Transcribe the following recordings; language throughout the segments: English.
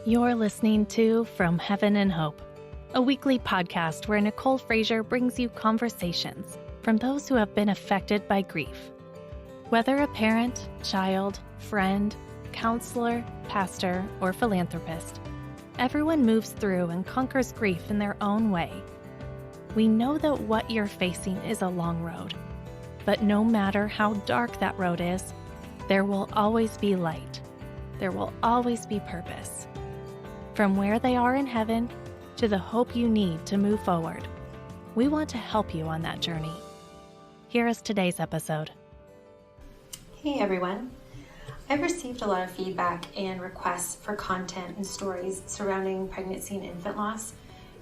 You're listening to From Heaven and Hope, a weekly podcast where Nicole Frazier brings you conversations from those who have been affected by grief. Whether a parent, child, friend, counselor, pastor, or philanthropist, everyone moves through and conquers grief in their own way. We know that what you're facing is a long road, but no matter how dark that road is, there will always be light. There will always be purpose. From where they are in heaven to the hope you need to move forward, we want to help you on that journey. Here is today's episode. Hey everyone. I've received a lot of feedback and requests for content and stories surrounding pregnancy and infant loss.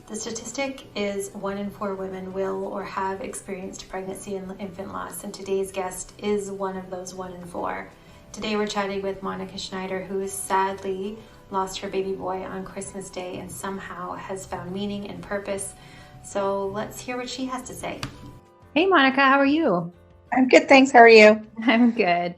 The statistic is 1 in 4 women will or have experienced pregnancy and infant loss, and today's guest is one of those 1 in 4. Today we're chatting with Monika Schneider, who has sadly lost her baby boy on Christmas Day and somehow has found meaning and purpose. So let's hear what she has to say. Hey Monika, how are you? I'm good, thanks. How are you? I'm good.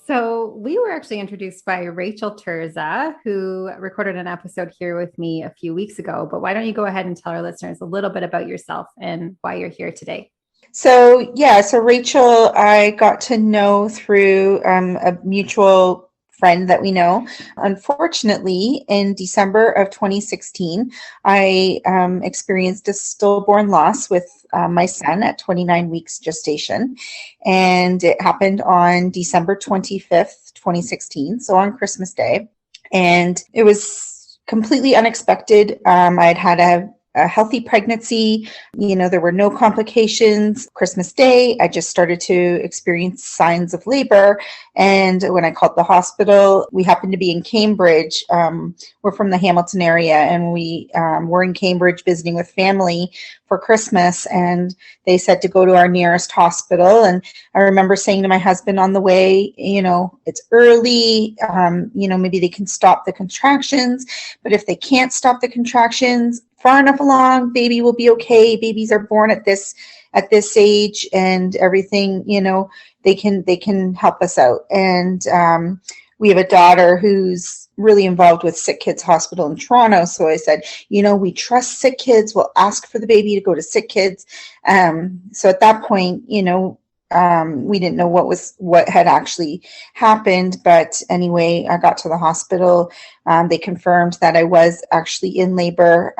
So we were actually introduced by Rachel Terza, who recorded an episode here with me a few weeks ago. But why don't you go ahead and tell our listeners a little bit about yourself and why you're here today? So Rachel, I got to know through a mutual friend that we know. Unfortunately, in December of 2016, I experienced a stillborn loss with my son at 29 weeks gestation. And it happened on December 25th, 2016, so on Christmas Day. And it was completely unexpected. I'd had a healthy pregnancy. There were no complications. Christmas Day, I just started to experience signs of labor. And when I called the hospital, we happened to be in Cambridge. We're from the Hamilton area, and we were in Cambridge visiting with family for Christmas. And they said to go to our nearest hospital. And I remember saying to my husband on the way, it's early, maybe they can stop the contractions. But if they can't stop the contractions, far enough along, baby will be okay. Babies are born at this age, and everything, they can help us out. And we have a daughter who's really involved with Sick Kids Hospital in Toronto. So I said, we trust Sick Kids. We'll ask for the baby to go to Sick Kids. So at that point, we didn't know what had actually happened. But anyway, I got to the hospital. They confirmed that I was actually in labor,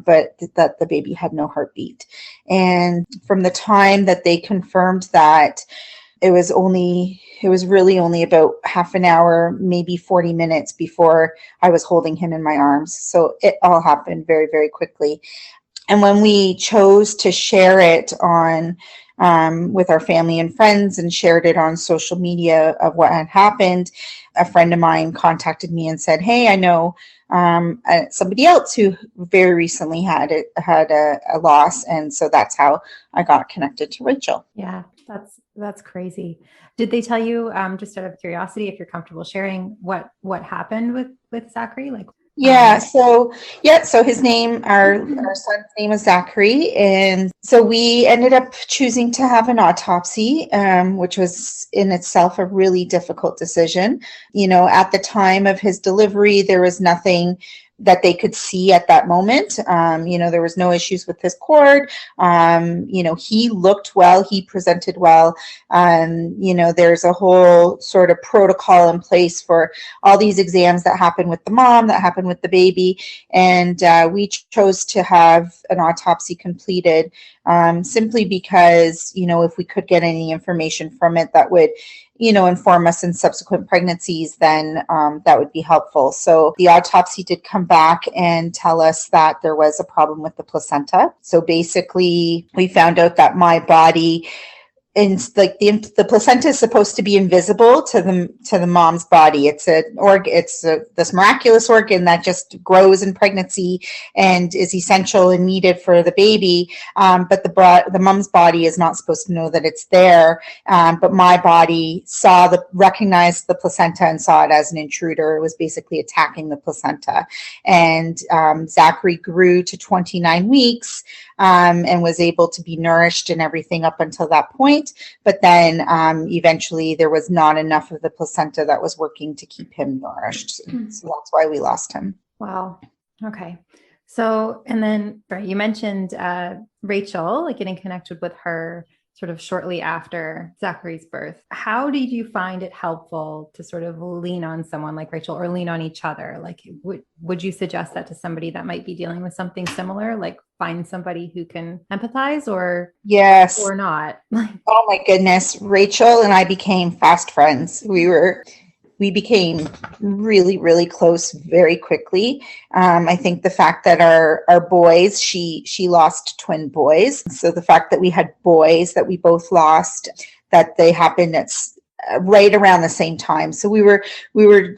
but that the baby had no heartbeat. And from the time that they confirmed that, it was really only about half an hour, maybe 40 minutes before I was holding him in my arms. So it all happened very, very quickly. And when we chose to share it on with our family and friends and shared it on social media of what had happened, a friend of mine contacted me and said, hey, I know somebody else who very recently had a loss. And so that's how I got connected to Rachel. Yeah, that's crazy. Did they tell you, just out of curiosity, if you're comfortable sharing what happened with Zachary? So his name, our son's name is Zachary. And so we ended up choosing to have an autopsy, which was in itself a really difficult decision. At the time of his delivery, there was nothing that they could see at that moment. There was no issues with his cord. He looked well, he presented well. There's a whole sort of protocol in place for all these exams that happen with the mom, that happen with the baby. And we chose to have an autopsy completed simply because, if we could get any information from it that would inform us in subsequent pregnancies, then that would be helpful. So the autopsy did come back and tell us that there was a problem with the placenta. So basically, we found out that my body, and the placenta is supposed to be invisible to the mom's body. It's this miraculous organ that just grows in pregnancy and is essential and needed for the baby. But the mom's body is not supposed to know that it's there. But my body recognized the placenta and saw it as an intruder. It was basically attacking the placenta. And Zachary grew to 29 weeks and was able to be nourished and everything up until that point. point, but then eventually there was not enough of the placenta that was working to keep him nourished. So that's why we lost him. Wow. Okay. So, and then right, you mentioned Rachel, like getting connected with her sort of shortly after Zachary's birth. How did you find it helpful to sort of lean on someone like Rachel or lean on each other? Like, would you suggest that to somebody that might be dealing with something similar? Like find somebody who can empathize or yes, or not? Oh my goodness. Rachel and I became fast friends. We became really, really close very quickly. I think the fact that our boys, she lost twin boys. So the fact that we had boys that we both lost, that they happened at right around the same time. So we were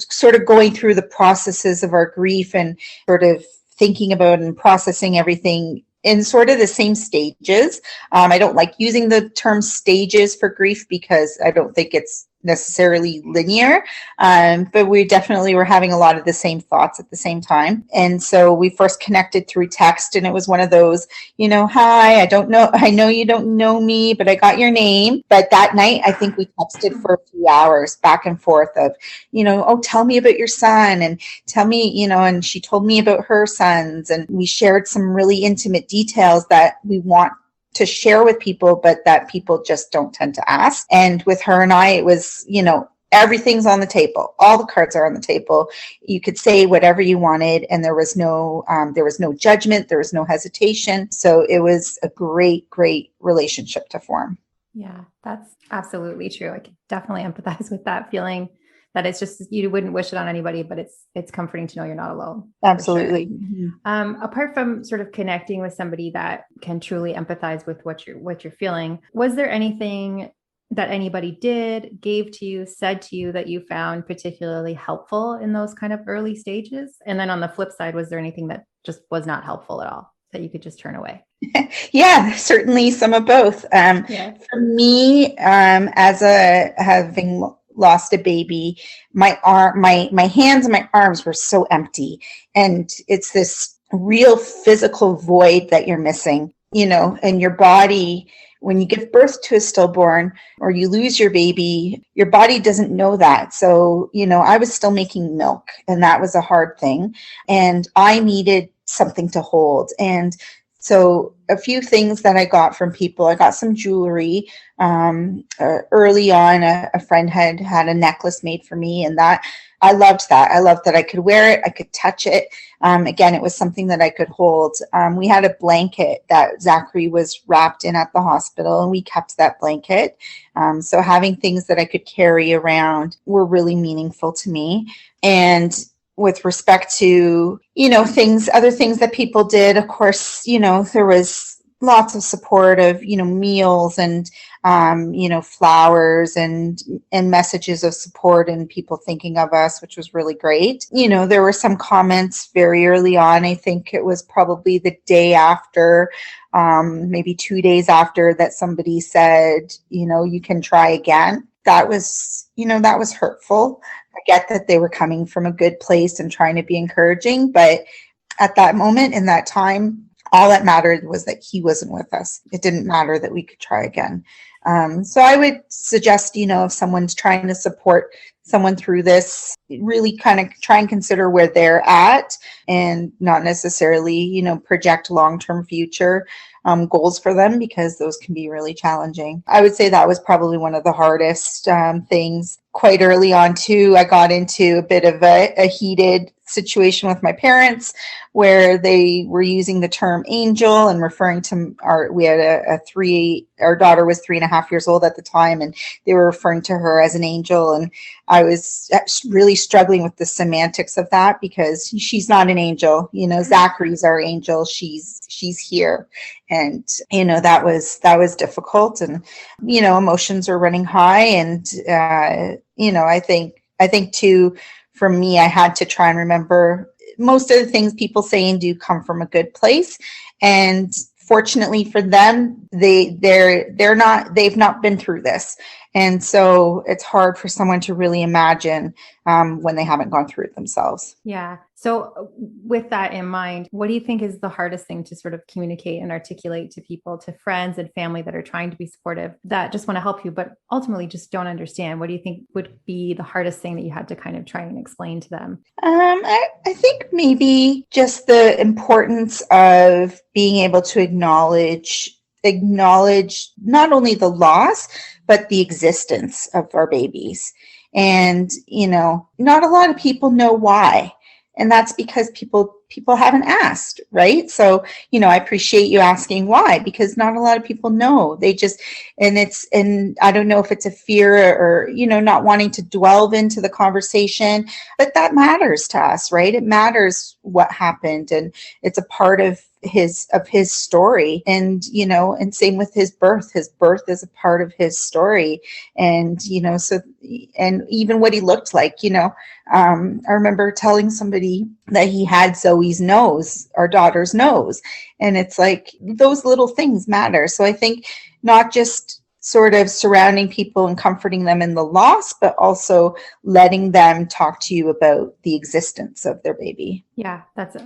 sort of going through the processes of our grief and sort of thinking about and processing everything in sort of the same stages. I don't like using the term stages for grief because I don't think it's necessarily linear, but we definitely were having a lot of the same thoughts at the same time. And so we first connected through text, and it was one of those, hi, I know you don't know me, but I got your name. But that night, I think we texted for a few hours back and forth of, oh, tell me about your son, and tell me, and she told me about her sons, and we shared some really intimate details that we want to share with people, but that people just don't tend to ask. And with her and I, it was, everything's on the table. All the cards are on the table. You could say whatever you wanted, and there was no judgment. There was no hesitation. So it was a great, great relationship to form. Yeah, that's absolutely true. I can definitely empathize with that feeling. That it's just, you wouldn't wish it on anybody, but it's comforting to know you're not alone. Absolutely. Sure. Apart from sort of connecting with somebody that can truly empathize with what you're feeling, was there anything that anybody did, gave to you, said to you that you found particularly helpful in those kind of early stages? And then on the flip side, was there anything that just was not helpful at all that you could just turn away? Yeah, certainly some of both. For me, having lost a baby, my hands and my arms were so empty, and it's this real physical void that you're missing, and your body, when you give birth to a stillborn or you lose your baby, your body doesn't know that. So, I was still making milk, and that was a hard thing, and I needed something to hold. And so a few things that I got from people, I got some jewelry. Early on, a friend had a necklace made for me, and that I loved that. I loved that I could wear it, I could touch it. Again, it was something that I could hold. We had a blanket that Zachary was wrapped in at the hospital, and we kept that blanket. So having things that I could carry around were really meaningful to me. And with respect to, other things that people did, of course, there was lots of support of, meals and, flowers and messages of support and people thinking of us, which was really great. There were some comments very early on. I think it was probably the day after, maybe 2 days after, that somebody said, you can try again. That was hurtful. I get that they were coming from a good place and trying to be encouraging, but at that moment in that time, all that mattered was that he wasn't with us. It didn't matter that we could try again. So I would suggest, if someone's trying to support someone through this, really kind of try and consider where they're at and not necessarily, project long-term future goals for them, because those can be really challenging. I would say that was probably one of the hardest things. Quite early on too, I got into a bit of a heated situation with my parents where they were using the term angel and referring to our daughter was 3.5 years old at the time, and they were referring to her as an angel. And I was really struggling with the semantics of that, because she's not an angel. Zachary's our angel. She's here. And, that was difficult, and, emotions are running high. And, I think too, for me, I had to try and remember most of the things people say and do come from a good place. And fortunately for them, they've not been through this. And so it's hard for someone to really imagine when they haven't gone through it themselves. Yeah. So with that in mind, what do you think is the hardest thing to sort of communicate and articulate to people, to friends and family that are trying to be supportive, that just want to help you, but ultimately just don't understand? What do you think would be the hardest thing that you had to kind of try and explain to them? I think maybe just the importance of being able to acknowledge not only the loss, but the existence of our babies. And, not a lot of people know why. And that's because people haven't asked, right? So, I appreciate you asking why, because not a lot of people know. They just, and I don't know if it's a fear or, not wanting to delve into the conversation, but that matters to us, right? It matters what happened, and it's a part of his story. And and same with his birth is a part of his story. And so, and even what he looked like, I remember telling somebody that he had Zoe's nose, our daughter's nose, and it's like those little things matter. So I think not just sort of surrounding people and comforting them in the loss, but also letting them talk to you about the existence of their baby. Yeah, that's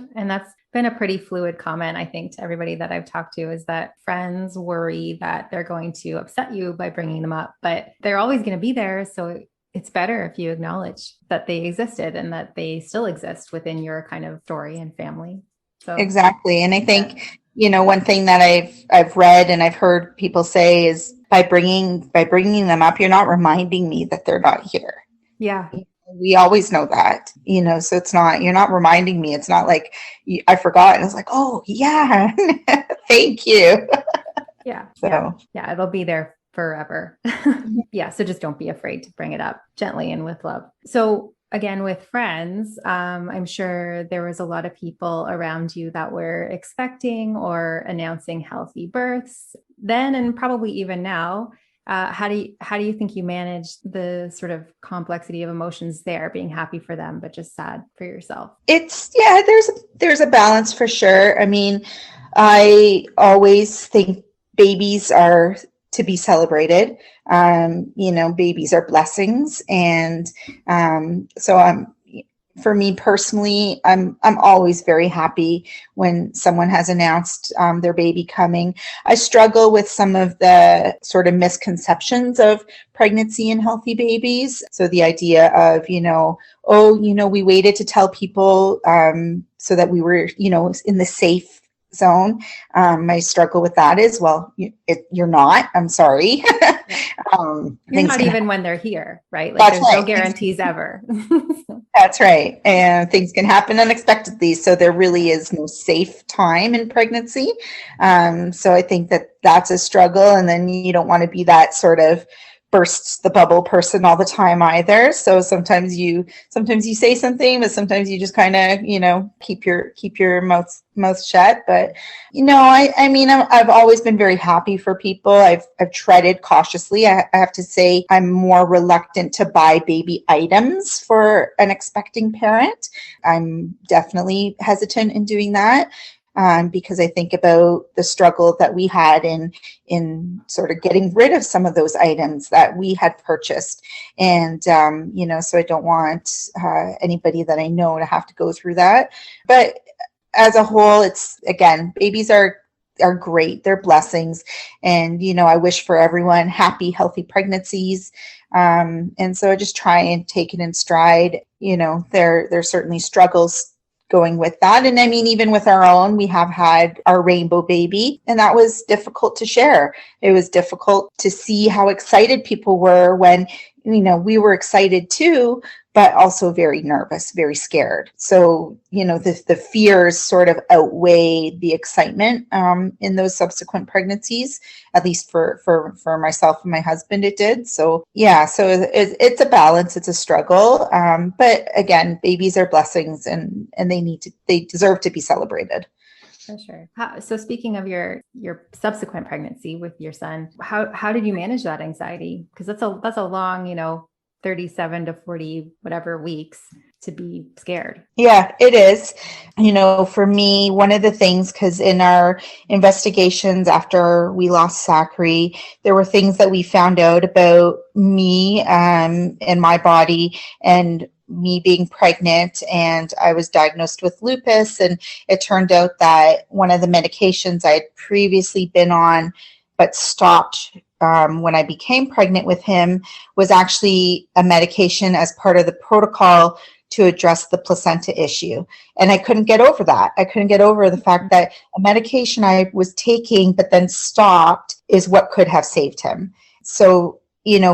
been a pretty fluid comment, I think, to everybody that I've talked to, is that friends worry that they're going to upset you by bringing them up, but they're always going to be there. So it's better if you acknowledge that they existed and that they still exist within your kind of story and family. So exactly. And I think, one thing that I've read and I've heard people say is by bringing them up, you're not reminding me that they're not here. Yeah. We always know that, so you're not reminding me. It's not like I forgot. And it's like, oh yeah, thank you. Yeah. So yeah, it'll be there forever. Yeah. So just don't be afraid to bring it up gently and with love. So again, with friends, I'm sure there was a lot of people around you that were expecting or announcing healthy births then, and probably even now. How do you think you manage the sort of complexity of emotions there, being happy for them, but just sad for yourself? There's a balance for sure. I mean, I always think babies are to be celebrated. Babies are blessings. And for me personally, I'm always very happy when someone has announced their baby coming. I struggle with some of the sort of misconceptions of pregnancy and healthy babies. So the idea of, we waited to tell people so that we were, in the safe zone. I struggle with that as well. You're not. I'm sorry. You're not even when they're here, right? Like there's no guarantees ever. That's right. And things can happen unexpectedly. So there really is no safe time in pregnancy. So I think that's a struggle. And then you don't want to be that sort of bursts the bubble person all the time either. So sometimes you say something, but sometimes you just kind of, keep your mouth shut. But, I've always been very happy for people. I've treaded cautiously. I have to say I'm more reluctant to buy baby items for an expecting parent. I'm definitely hesitant in doing that. Because I think about the struggle that we had in sort of getting rid of some of those items that we had purchased. And, so I don't want anybody that I know to have to go through that. But as a whole, it's, again, babies are great. They're blessings. And, I wish for everyone happy, healthy pregnancies. And so I just try and take it in stride. There's certainly struggles going with that. And I mean, even with our own, we have had our rainbow baby, and that was difficult to share. It was difficult to see how excited people were when, we were excited too, but also very nervous, very scared. So, the fears sort of outweigh the excitement in those subsequent pregnancies, at least for myself and my husband, it did. So, yeah, so it's a balance, it's a struggle. But again, babies are blessings and they deserve to be celebrated. For sure. So speaking of your subsequent pregnancy with your son, how did you manage that anxiety? Because that's a long, 37 to 40 whatever weeks. to be scared. Yeah, it is. For me, one of the things, because in our investigations after we lost Zachary, there were things that we found out about me and my body and me being pregnant, and I was diagnosed with lupus, and it turned out that one of the medications I had previously been on but stopped when I became pregnant with him was actually a medication as part of the protocol to address the placenta issue. And I couldn't get over that. I couldn't get over the fact that a medication I was taking but then stopped is what could have saved him. So,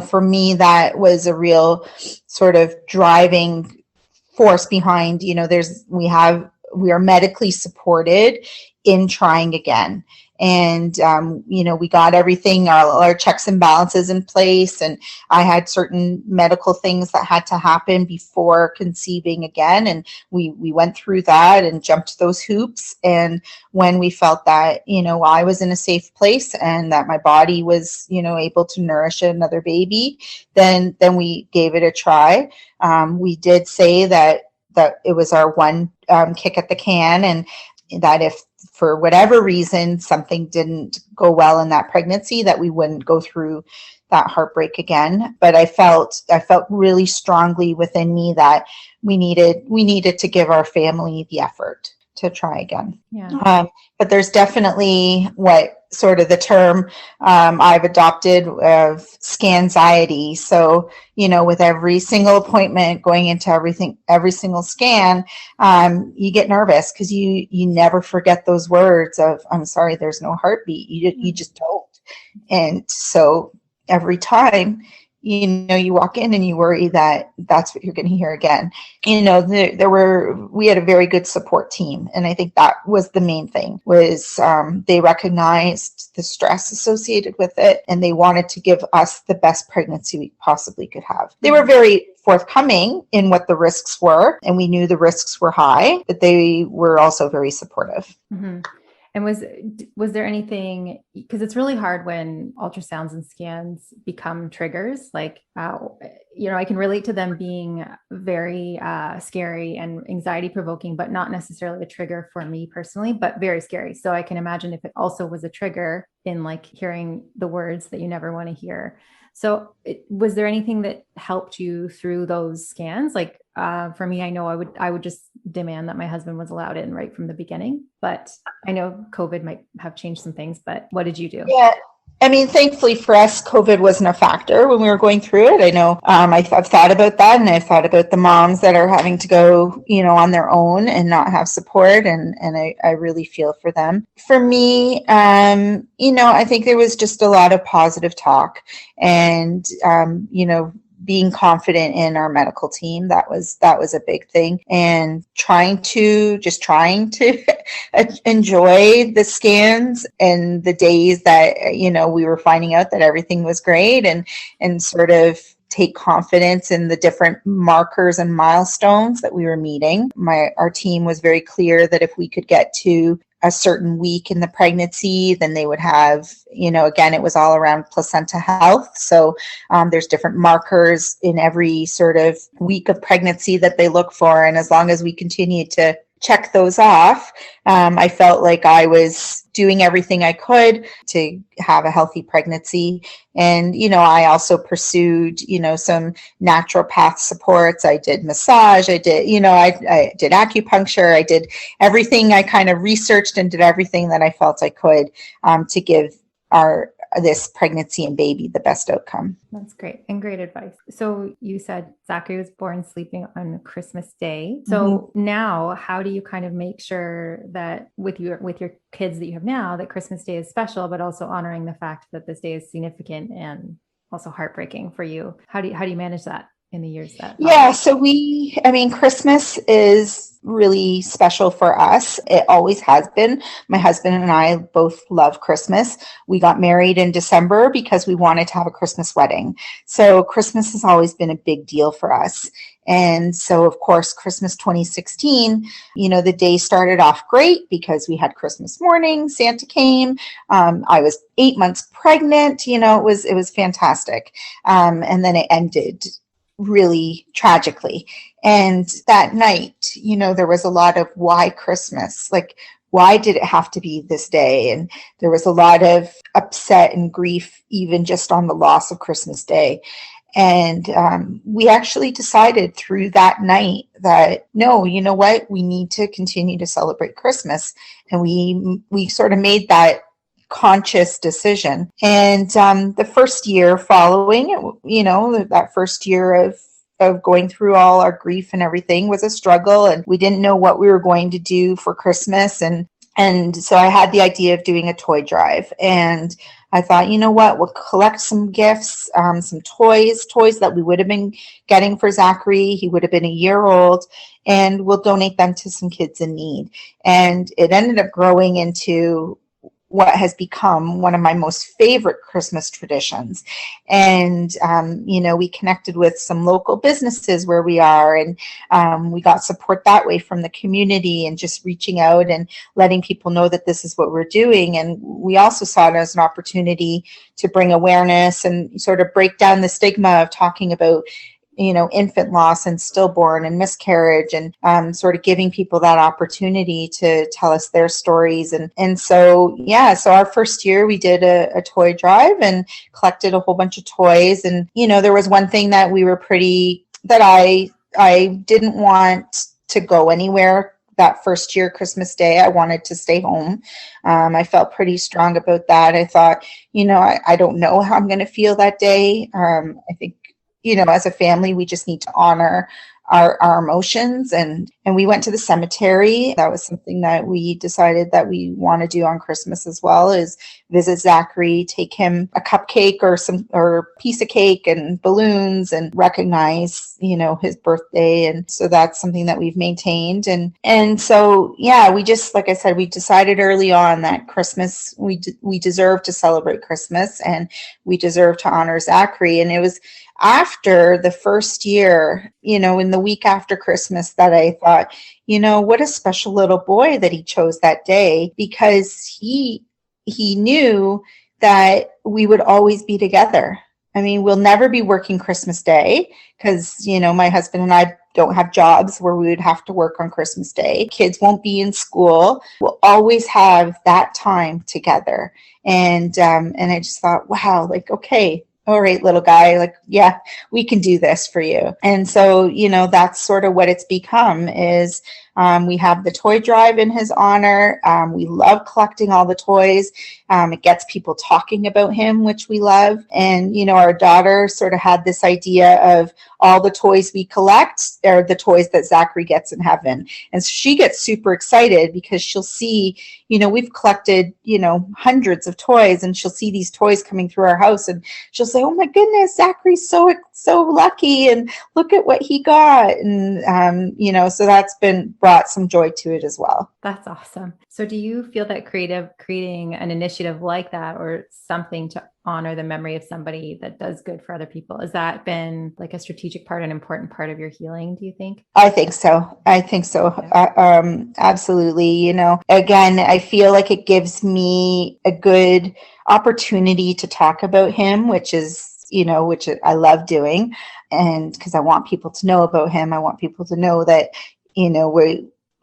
for me, that was a real sort of driving force behind, we are medically supported in trying again. And, we got everything, our checks and balances in place. And I had certain medical things that had to happen before conceiving again. And we went through that and jumped those hoops. And when we felt that, I was in a safe place and that my body was, able to nourish another baby, then we gave it a try. We did say that it was our one kick at the can, and that if for whatever reason something didn't go well in that pregnancy, that we wouldn't go through that heartbreak again. But I felt really strongly within me that we needed to give our family the effort to try again. Yeah. But there's definitely what sort of the term I've adopted of scanxiety. So, with every single appointment going into every single scan, you get nervous because you never forget those words of, I'm sorry, there's no heartbeat. You just don't. And so every time, you walk in and you worry that that's what you're going to hear again. We had a very good support team. And I think that was the main thing, was they recognized the stress associated with it, and they wanted to give us the best pregnancy we possibly could have. They were very forthcoming in what the risks were, and we knew the risks were high, but they were also very supportive. Mm-hmm. And was there anything, because it's really hard when ultrasounds and scans become triggers, like, I can relate to them being very scary and anxiety provoking, but not necessarily a trigger for me personally, but very scary. So I can imagine if it also was a trigger in like hearing the words that you never want to hear. So was there anything that helped you through those scans? Like for me, I know I would just demand that my husband was allowed in right from the beginning, but I know COVID might have changed some things, but what did you do? Yeah. I mean, thankfully for us, COVID wasn't a factor when we were going through it. I know I've thought about that, and I've thought about the moms that are having to go, on their own and not have support. And I really feel for them. For me, I think there was just a lot of positive talk and, being confident in our medical team. That was a big thing, and trying to enjoy the scans and the days that, we were finding out that everything was great, and sort of take confidence in the different markers and milestones that we were meeting. Our team was very clear that if we could get to a certain week in the pregnancy, then they would have, again, it was all around placenta health. So there's different markers in every sort of week of pregnancy that they look for. And as long as we continue to check those off, I felt like I was doing everything I could to have a healthy pregnancy. And, I also pursued, some naturopath supports. I did massage. I did, I did acupuncture. I did everything. I kind of researched and did everything that I felt I could to give this pregnancy and baby the best outcome. That's great, and great advice. So you said Zachary was born sleeping on Christmas Day. So now how do you kind of make sure that with your kids that you have now, that Christmas Day is special, but also honoring the fact that this day is significant and also heartbreaking for you? How do you manage that in the years that? Yeah, so Christmas is really special for us. It always has been. My husband and I both love Christmas. We got married in December because we wanted to have a Christmas wedding. So Christmas has always been a big deal for us. And so, of course, Christmas 2016, the day started off great because we had Christmas morning, Santa came. I was 8 months pregnant. It was fantastic. And then it ended really tragically. And that night, there was a lot of why Christmas? Like, why did it have to be this day? And there was a lot of upset and grief, even just on the loss of Christmas Day. And we actually decided through that night that, no, you know what? We need to continue to celebrate Christmas. And we sort of made that conscious decision. And the first year following, that first year of going through all our grief and everything was a struggle, and we didn't know what we were going to do for Christmas. And so I had the idea of doing a toy drive, and I thought, you know what, we'll collect some gifts, some toys that we would have been getting for Zachary. He would have been a year old, and we'll donate them to some kids in need. And it ended up growing into what has become one of my most favorite Christmas traditions. And, we connected with some local businesses where we are, and we got support that way from the community, and just reaching out and letting people know that this is what we're doing. And we also saw it as an opportunity to bring awareness and sort of break down the stigma of talking about infant loss and stillborn and miscarriage, and sort of giving people that opportunity to tell us their stories. And so our first year we did a toy drive and collected a whole bunch of toys. And, there was one thing that I didn't want to go anywhere. That first year, Christmas Day, I wanted to stay home. I felt pretty strong about that. I thought, I don't know how I'm going to feel that day. I think, as a family, we just need to honor our emotions. And we went to the cemetery. That was something that we decided that we want to do on Christmas as well, is visit Zachary, take him a cupcake or piece of cake and balloons, and recognize, his birthday. And so that's something that we've maintained. And so, we just, like I said, we decided early on that Christmas, we deserve to celebrate Christmas, and we deserve to honor Zachary. And it was after the first year, in the week after Christmas, that I thought, what a special little boy that he chose that day, because he knew that we would always be together. I mean, we'll never be working Christmas Day because, my husband and I don't have jobs where we would have to work on Christmas Day. Kids won't be in school. We'll always have that time together. And I just thought, wow, like, okay, all right, little guy, like, yeah, we can do this for you. And so, that's sort of what it's become is we have the toy drive in his honor. We love collecting all the toys. It gets people talking about him, which we love. And, our daughter sort of had this idea of all the toys we collect are the toys that Zachary gets in heaven. And so she gets super excited because she'll see, we've collected, hundreds of toys, and she'll see these toys coming through our house, and she'll say, oh my goodness, Zachary's so lucky, and look at what he got. And, so that's brought some joy to it as well. That's awesome. So do you feel that creating an initiative like that, or something to honor the memory of somebody that does good for other people, has that been like a strategic part, an important part of your healing, do you think? I think so. Yeah. Absolutely. Again, I feel like it gives me a good opportunity to talk about him, which I love doing. And because I want people to know about him, I want people to know that,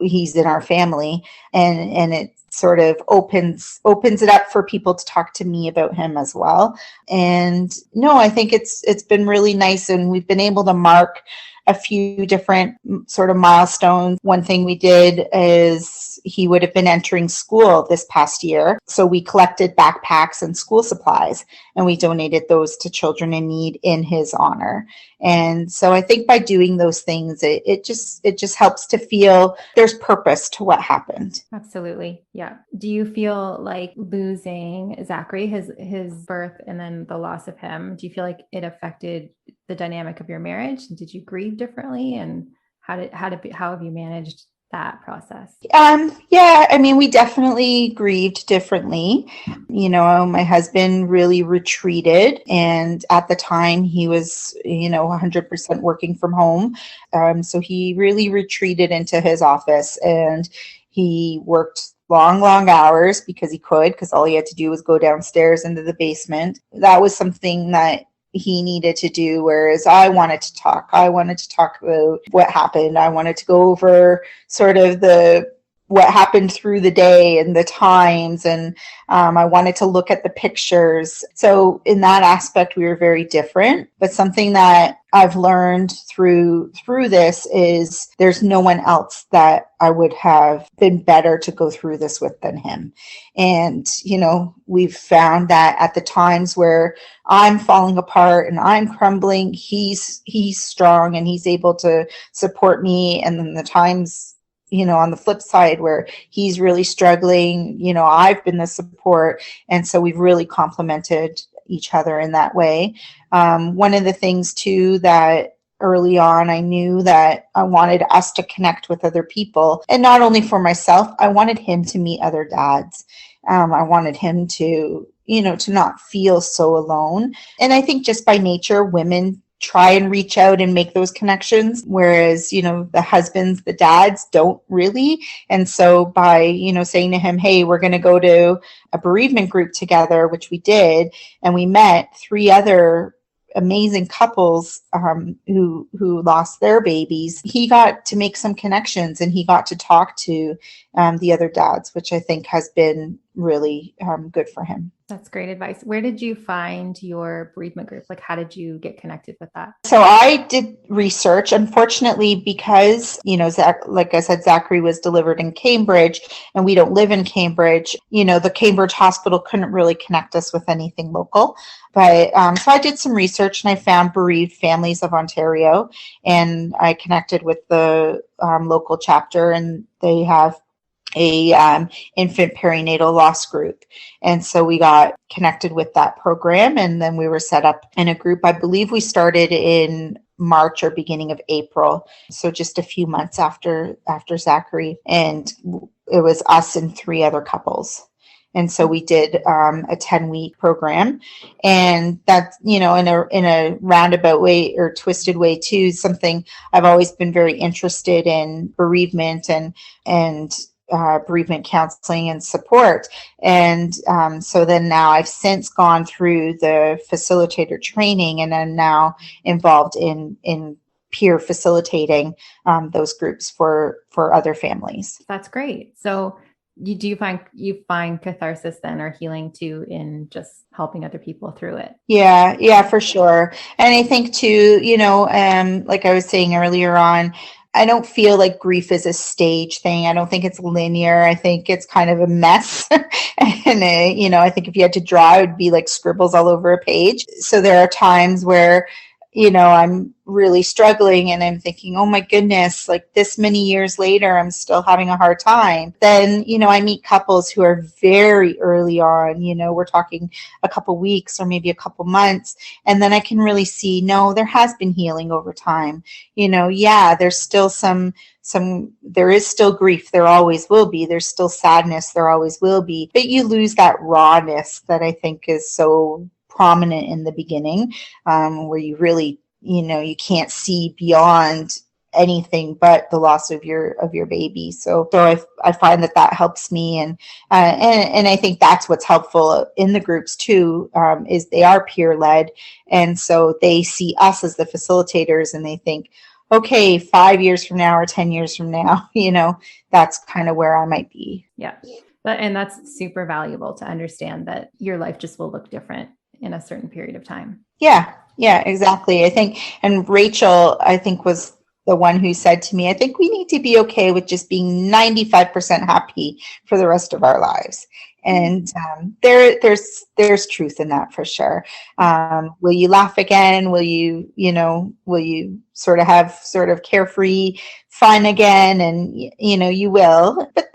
he's in our family, and it sort of opens it up for people to talk to me about him as well. And no, I think it's been really nice, and we've been able to mark a few different sort of milestones. One thing we did is he would have been entering school this past year. So we collected backpacks and school supplies, and we donated those to children in need in his honor. And so I think by doing those things, it just helps to feel there's purpose to what happened. Absolutely. Yeah. Do you feel like losing Zachary, his birth, and then the loss of him, do you feel like it affected the dynamic of your marriage? Did you grieve differently? And how have you managed that process? Yeah, I mean, we definitely grieved differently. My husband really retreated, and at the time he was, 100% working from home. So he really retreated into his office, and he worked long hours because all he had to do was go downstairs into the basement. That was something that he needed to do, whereas I wanted to talk. I wanted to talk about what happened. I wanted to go over sort of what happened through the day and the times, and I wanted to look at the pictures. So in that aspect, we were very different. But something that I've learned through this is there's no one else that I would have been better to go through this with than him. And, we've found that at the times where I'm falling apart and I'm crumbling, he's strong and he's able to support me. And then the times, on the flip side where he's really struggling, I've been the support. And so we've really complemented each other in that way. One of the things too that early on, I knew that I wanted us to connect with other people, and not only for myself, I wanted him to meet other dads. I wanted him to, to not feel so alone. And I think just by nature, women try and reach out and make those connections, whereas, the husbands, the dads don't really. And so by, saying to him, hey, we're going to go to a bereavement group together, which we did, and we met 3 other amazing couples who lost their babies, he got to make some connections and he got to talk to the other dads, which I think has been really good for him. That's great advice. Where did you find your bereavement group? Like, how did you get connected with that? So I did research, unfortunately, because, like I said, Zachary was delivered in Cambridge and we don't live in Cambridge. The Cambridge hospital couldn't really connect us with anything local. But so I did some research and I found Bereaved Families of Ontario, and I connected with the local chapter, and they have a infant perinatal loss group. And so we got connected with that program, and then we were set up in a group. I believe we started in March or beginning of April. So just a few months after Zachary, and it was us and 3 other couples. And so we did a 10-week program, and that's, in a roundabout way or twisted way too, something I've always been very interested in, bereavement and bereavement counseling and support. And so then now I've since gone through the facilitator training, and I'm now involved in peer facilitating those groups for other families. That's great. So you find catharsis then, or healing too, in just helping other people through it? Yeah, for sure. And I think too, like I was saying earlier on, I don't feel like grief is a stage thing. I don't think it's linear. I think it's kind of a mess. And, I think if you had to draw, it would be like scribbles all over a page. So there are times where, I'm really struggling and I'm thinking, oh my goodness, like this many years later, I'm still having a hard time. Then, I meet couples who are very early on, we're talking a couple weeks or maybe a couple months. And then I can really see, no, there has been healing over time. There's still there is still grief. There always will be. There's still sadness. There always will be. But you lose that rawness that I think is so prominent in the beginning, where you really, you can't see beyond anything but the loss of your baby. So I find that helps me, and I think that's what's helpful in the groups too, is they are peer led, and so they see us as the facilitators, and they think, okay, 5 years from now or 10 years from now, that's kind of where I might be. Yeah, and that's super valuable to understand that your life just will look different in a certain period of time. Yeah, exactly. I think, and Rachel, I think, was the one who said to me, I think we need to be okay with just being 95% happy for the rest of our lives. And there's truth in that for sure. Will you laugh again? Will you sort of have sort of carefree fun again? And, you will, but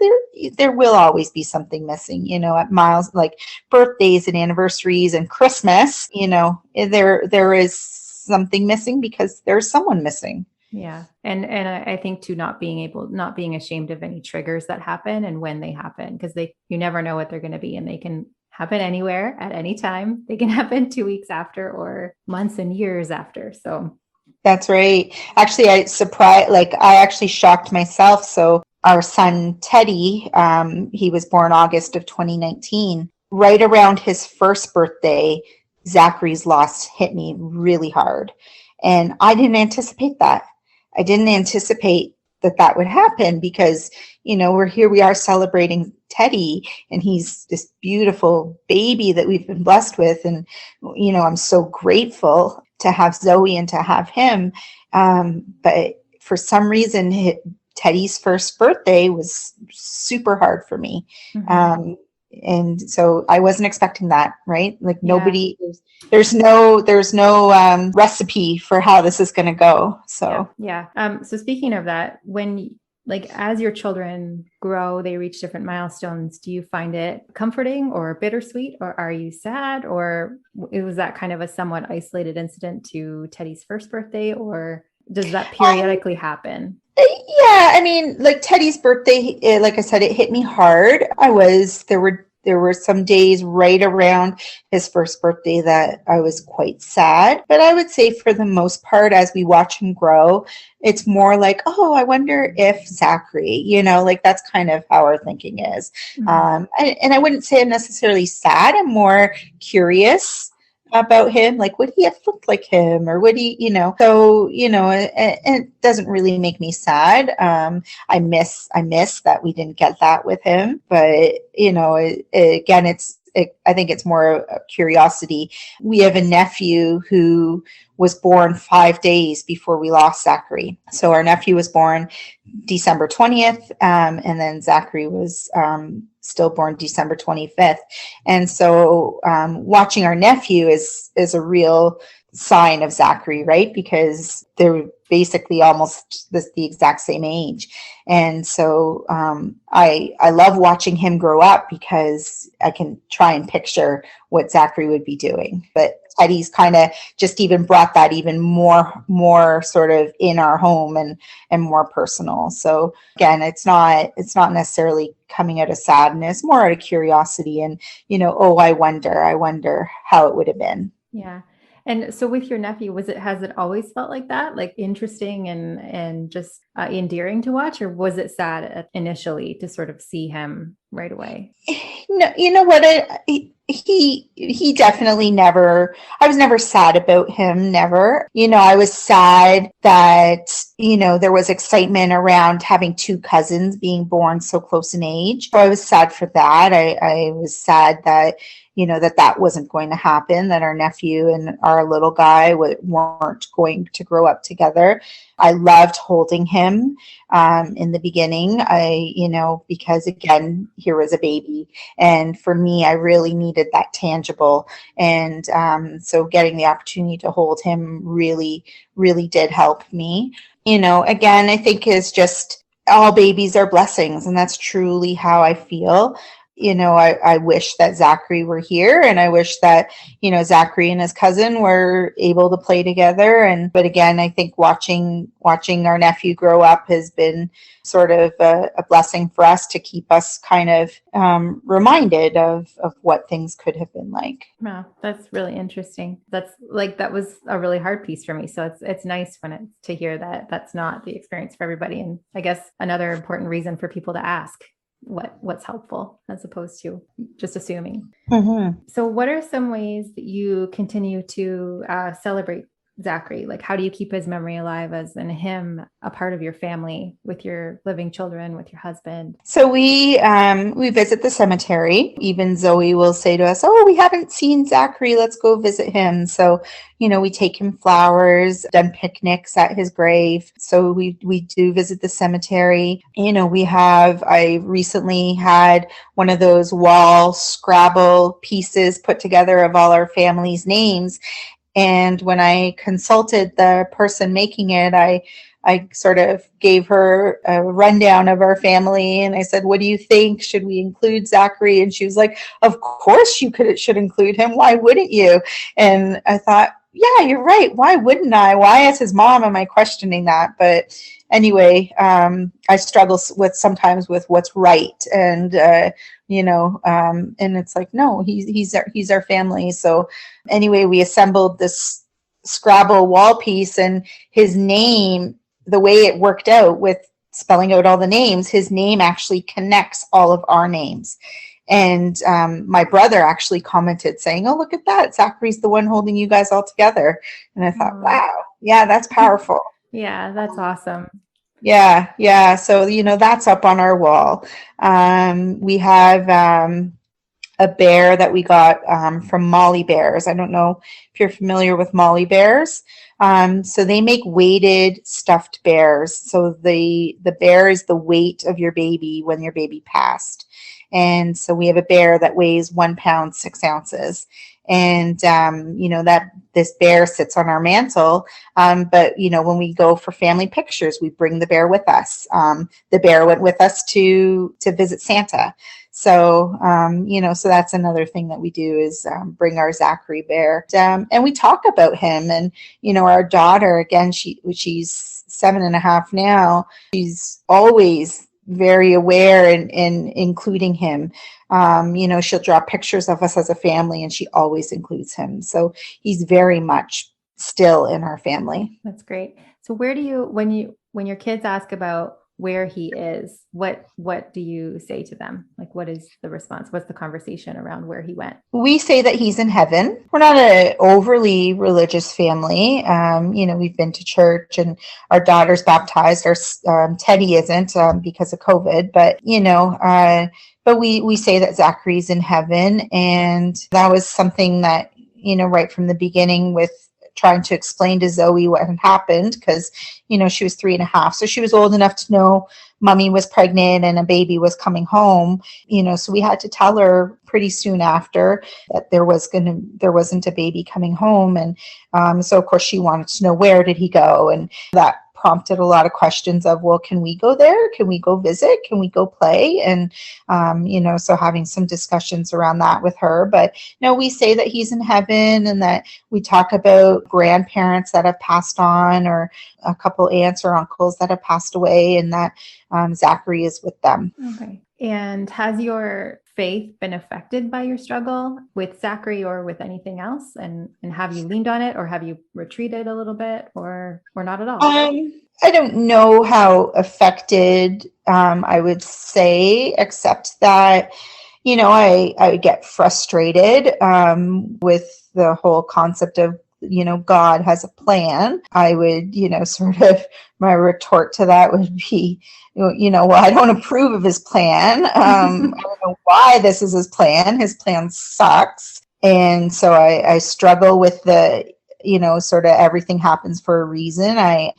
there will always be something missing, at miles like birthdays and anniversaries and Christmas, there is something missing because there's someone missing. Yeah. And I think too, not being ashamed of any triggers that happen and when they happen, because you never know what they're going to be, and they can happen anywhere at any time. They can happen 2 weeks after or months and years after. So that's right. Actually, I actually shocked myself. So our son, Teddy, he was born August of 2019, right around his first birthday, Zachary's loss hit me really hard. And I didn't anticipate that. I didn't anticipate that would happen because, here we are celebrating Teddy, and he's this beautiful baby that we've been blessed with. And, I'm so grateful to have Zoe and to have him. But for some reason, Teddy's first birthday was super hard for me. Mm-hmm. And so I wasn't expecting that, right? Like nobody, there's no recipe for how this is going to go. So, So speaking of that, when as your children grow, they reach different milestones, do you find it comforting or bittersweet, or are you sad, or was that kind of a somewhat isolated incident to Teddy's first birthday, or does that periodically happen? Yeah, I mean, like Teddy's birthday, like I said, it hit me hard. There were some days right around his first birthday that I was quite sad. But I would say for the most part, as we watch him grow, it's more like, oh, I wonder if Zachary, that's kind of how our thinking is. Mm-hmm. And I wouldn't say I'm necessarily sad. I'm more curious about him, like would he have looked like him, or would he, so it doesn't really make me sad. I miss that we didn't get that with him, but again, I think it's more a curiosity. We have a nephew who was born 5 days before we lost Zachary. So our nephew was born December 20th, and then Zachary was stillborn December 25th. And so watching our nephew is a real sign of Zachary, right? Because they're basically almost the exact same age. And so I love watching him grow up because I can try and picture what Zachary would be doing. But Teddy's kind of just even brought that even more sort of in our home and more personal. So again, it's not necessarily coming out of sadness, more out of curiosity and, I wonder how it would have been. Yeah. And so with your nephew, has it always felt like that, like interesting and just endearing to watch, or was it sad initially to sort of see him right away? No, you know what? He definitely never, I was never sad about him. Never. I was sad that, there was excitement around having two cousins being born so close in age. So I was sad for that. I was sad that, that wasn't going to happen, that our nephew and our little guy weren't going to grow up together. I loved holding him in the beginning, because again, here was a baby. And for me, I really needed that tangible. And so getting the opportunity to hold him really, really did help me. Again, I think is just all babies are blessings. And that's truly how I feel. I wish that Zachary were here, and I wish that, Zachary and his cousin were able to play together. But again, I think watching our nephew grow up has been sort of a blessing for us to keep us kind of reminded of what things could have been like. Wow, that's really interesting. That was a really hard piece for me. So it's nice to hear that that's not the experience for everybody. And I guess another important reason for people to ask what's helpful as opposed to just assuming. Mm-hmm. So what are some ways that you continue to celebrate Zachary? Like, how do you keep his memory alive and him a part of your family with your living children, with your husband? So we visit the cemetery. Even Zoe will say to us, "Oh, we haven't seen Zachary. Let's go visit him." So, we take him flowers, done picnics at his grave. So we do visit the cemetery. I recently had one of those wall Scrabble pieces put together of all our family's names. And when I consulted the person making it, I sort of gave her a rundown of our family. And I said, "What do you think? Should we include Zachary?" And she was like, "Of course you should include him. Why wouldn't you?" And I thought, yeah, you're right. Why wouldn't I? Why, as his mom, am I questioning that? But anyway, I struggle sometimes with what's right. And, and it's like, no, he's our family. So anyway, we assembled this Scrabble wall piece, and his name, the way it worked out with spelling out all the names, his name actually connects all of our names. And my brother actually commented saying, "Oh, look at that. Zachary's the one holding you guys all together." And I thought, wow, yeah, that's powerful. Yeah, that's awesome. Yeah, yeah. So, that's up on our wall. We have a bear that we got from Molly Bears. I don't know if you're familiar with Molly Bears. So they make weighted stuffed bears. So the bear is the weight of your baby when your baby passed. And so we have a bear that weighs 1 pound, 6 ounces. And, that this bear sits on our mantle. But, when we go for family pictures, we bring the bear with us. The bear went with us to visit Santa. So, so that's another thing that we do is bring our Zachary bear. And we talk about him. And, our daughter, again, she's 7.5 now. She's always very aware and including him. She'll draw pictures of us as a family and she always includes him. So he's very much still in our family. That's great. So where do you, when your kids ask about where he is, what do you say to them? Like, what is the response? What's the conversation around where he went? We say that he's in heaven. We're not an overly religious family. We've been to church and our daughter's baptized. Our Teddy isn't because of COVID, but but we say that Zachary's in heaven, and that was something that right from the beginning with trying to explain to Zoe what had happened, because she was 3.5, so she was old enough to know mommy was pregnant and a baby was coming home. So we had to tell her pretty soon after that there wasn't a baby coming home, and so of course she wanted to know, where did he go? And that prompted a lot of questions of, well, can we go there? Can we go visit? Can we go play? And, so having some discussions around that with her. But no, we say that he's in heaven and that we talk about grandparents that have passed on, or a couple aunts or uncles that have passed away, and that Zachary is with them. Okay. And has your faith been affected by your struggle with Zachary or with anything else? And have you leaned on it, or have you retreated a little bit, or not at all? I don't know how affected I would say, except that, I get frustrated with the whole concept of, God has a plan. I would, sort of, my retort to that would be, well, I don't approve of his plan. I don't know why this is his plan. His plan sucks. And so I struggle with the, sort of everything happens for a reason. I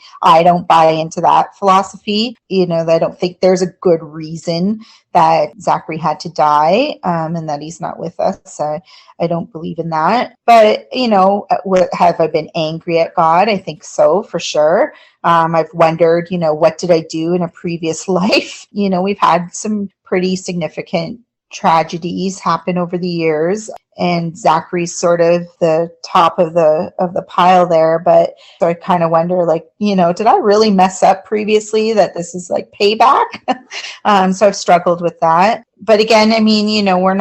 don't buy into that philosophy. I don't think there's a good reason that Zachary had to die, and that he's not with us. I don't believe in that. But, have I been angry at God? I think so, for sure. I've wondered, what did I do in a previous life? We've had some pretty significant tragedies happen over the years, and Zachary's sort of the top of the pile there. But so I kind of wonder, like, did I really mess up previously that this is like payback? So I've struggled with that. But again, I mean, we're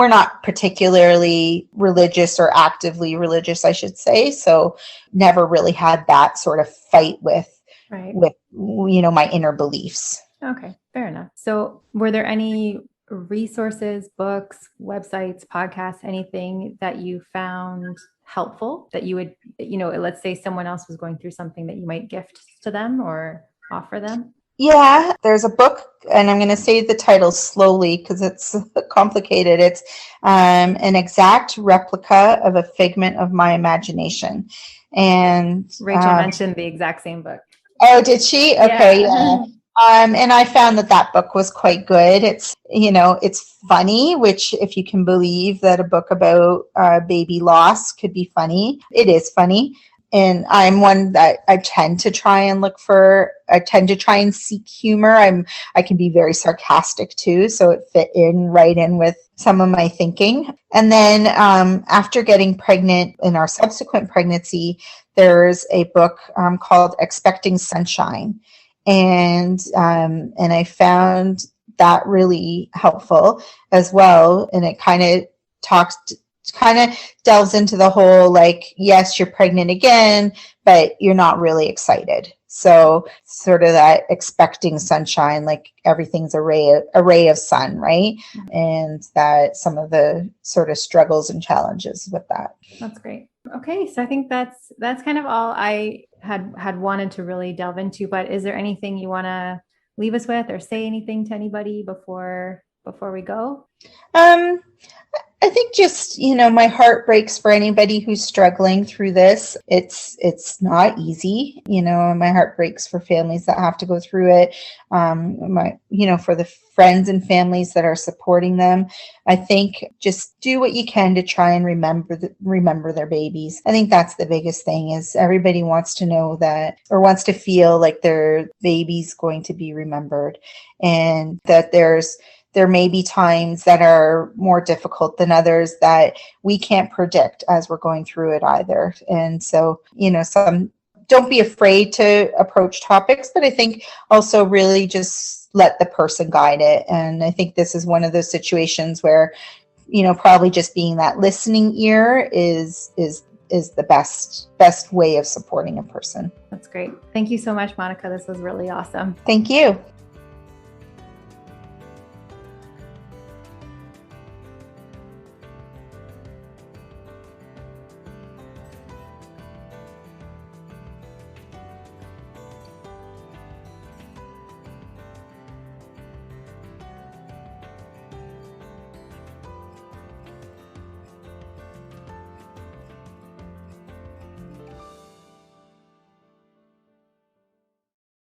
not particularly religious, or actively religious, I should say. So never really had that sort of fight with my inner beliefs. Okay, fair enough. So were there any resources, books, websites, podcasts, anything that you found helpful that you would, let's say someone else was going through something, that you might gift to them or offer them? Yeah, there's a book, and I'm going to say the title slowly because it's complicated. It's an exact replica of a figment of my imagination. And Rachel mentioned the exact same book. Oh, did she? Okay, yeah. And I found that book was quite good. It's, it's funny, which, if you can believe that a book about baby loss could be funny, it is funny. And I'm one that I tend to try and seek humor. I can be very sarcastic too, so it fit right in with some of my thinking. And then after getting pregnant in our subsequent pregnancy, there's a book called Expecting Sunshine. And I found that really helpful as well. And it kind of delves into the whole, like, yes, you're pregnant again, but you're not really excited. So sort of that expecting sunshine, like everything's a ray of sun, right? And that some of the sort of struggles and challenges with that. That's great. Okay, so I think that's kind of all I had wanted to really delve into. But is there anything you want to leave us with, or say anything to anybody before we go? I think just, my heart breaks for anybody who's struggling through this. It's not easy, my heart breaks for families that have to go through it. For the friends and families that are supporting them. I think just do what you can to try and remember their babies. I think that's the biggest thing, is everybody wants to know that, or wants to feel like their baby's going to be remembered, and that there may be times that are more difficult than others that we can't predict as we're going through it either. And so, don't be afraid to approach topics, but I think also really just let the person guide it. And I think this is one of those situations where, probably just being that listening ear is the best way of supporting a person. That's great. Thank you so much, Monika. This was really awesome. Thank you.